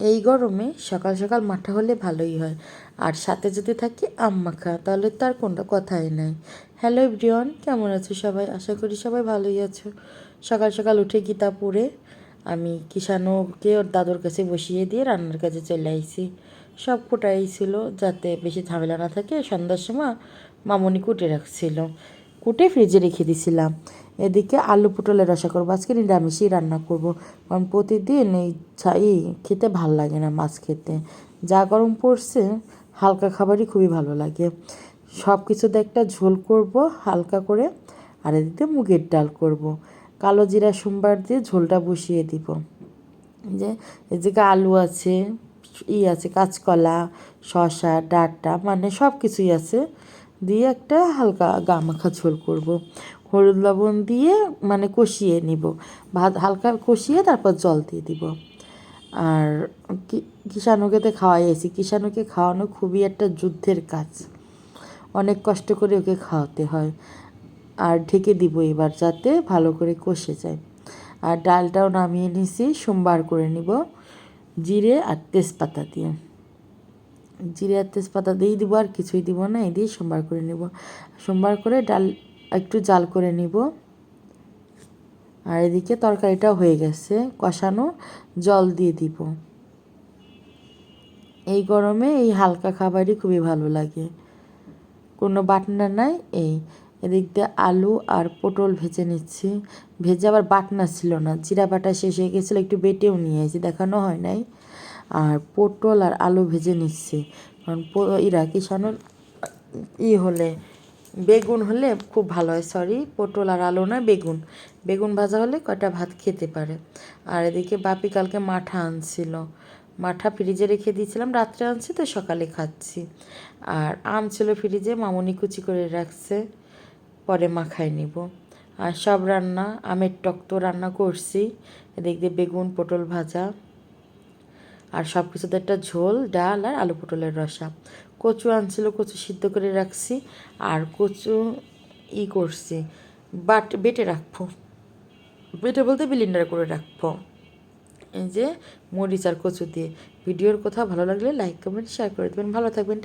এই গরমে সকাল সকাল মাঠা হলে ভালোই হয়, আর সাথে যদি থাকে আম মাখা তাহলে তার কোনটা কথাই নাই। হ্যালো এভরিওয়ান, কেমন আছো সবাই? আশা করি সবাই ভালোই আছো। সকাল সকাল উঠে গীতা পড়ে আমি কিষাণুকে ওর দাদুর কাছে বসিয়ে দিয়ে রান্নার কাছে চলে আইছি। সব কোটাই ছিল যাতে বেশি ঝামেলা না থাকে। সন্ধ্যার সময় মামনি কুটে রাখছিল, কুটে ফ্রিজে রেখে দিছিলাম। এদিকে আলু পটলের রসা করবো, আজকে নিরামিষই রান্না করব, কারণ প্রতিদিন এই ছাই খেতে ভাল লাগে না। মাছ খেতে যা গরম পড়ছে, হালকা খাবারই খুবই ভালো লাগে। সব কিছুতে একটা ঝোল করব হালকা করে, আর এদিকে মুগের ডাল করব। কালো জিরা সোমবার দিয়ে ঝোলটা বসিয়ে দিব। যে এদিকে আলু আছে, আছে কাঁচকলা, শসা, ডাঁটা, মানে সব কিছুই আছে দিয়ে একটা হালকা গা মাখা ঝোল করব। হলুদ লবণ দিয়ে মানে কষিয়ে নিব, ভাত হালকা কষিয়ে তারপর জল দিয়ে দিব। আর কিষাণুকে তো খাওয়াইছি, কিষাণুকে খাওয়ানো খুবই একটা যুদ্ধের কাজ, অনেক কষ্ট করে ওকে খাওয়াতে হয়। আর ঢেকে দিব এবার যাতে ভালো করে কষে যায়। আর ডালটাও নামিয়ে নিছি, সোমবার করে নিব জিরে আর তেজপাতা দিয়ে। জিরে আর তেজপাতা দিয়েই দিব, আর কিছুই দিব না, এই দিয়ে সোমবার করে নিব। সোমবার করে ডাল একটু জাল করে নিব। আর এদিকে তরকারিটাও হয়ে গেছে কষানো, জল দিয়ে দিব। এই গরমে এই হালকা খাবারই খুবই ভালো লাগে, কোনো বাটনা নাই। এদিক দিয়ে আলু আর পটল ভেজে নিচ্ছি, ভেজে আবার বাটনা ছিল না, জিরা বাটা শেষ হয়ে গেছিলো, একটু বেটেও নিয়ে এসেছি, দেখানো হয় নাই। আর পটল আর আলু ভেজে নিচ্ছি, কারণ কিষাণুর হলে বেগুন হলে খুব ভালো হয়। সরি, পটল আর আলু না, বেগুন, বেগুন ভাজা হলে কয়টা ভাত খেতে পারে। আর এদিকে বাপি কালকে মাঠা আনছিল, মাঠা ফ্রিজে রেখে দিয়েছিলাম, রাত্রে আনছি তো সকালে খাচ্ছি। আর আম ছিল ফ্রিজে, মামনি কুচি করে রাখছে, পরে মাখায় নিব। আর সব রান্না, আমের টক তো রান্না করছি, এদিক দিয়ে বেগুন পটল ভাজা, আর সব কিছুতে একটা ঝোল, ডাল আর আলু পটলের রসা। কচু আনছিল, কচু সিদ্ধ করে রাখছি, আর কচু করছি বেটে রাখবো, বেটে বলতে ব্লেন্ডার করে রাখবো। এই যে মরিচ আর কচু দিয়ে। ভিডিওর কথা ভালো লাগলে লাইক কমেন্ট শেয়ার করে দেবেন। ভালো থাকবেন।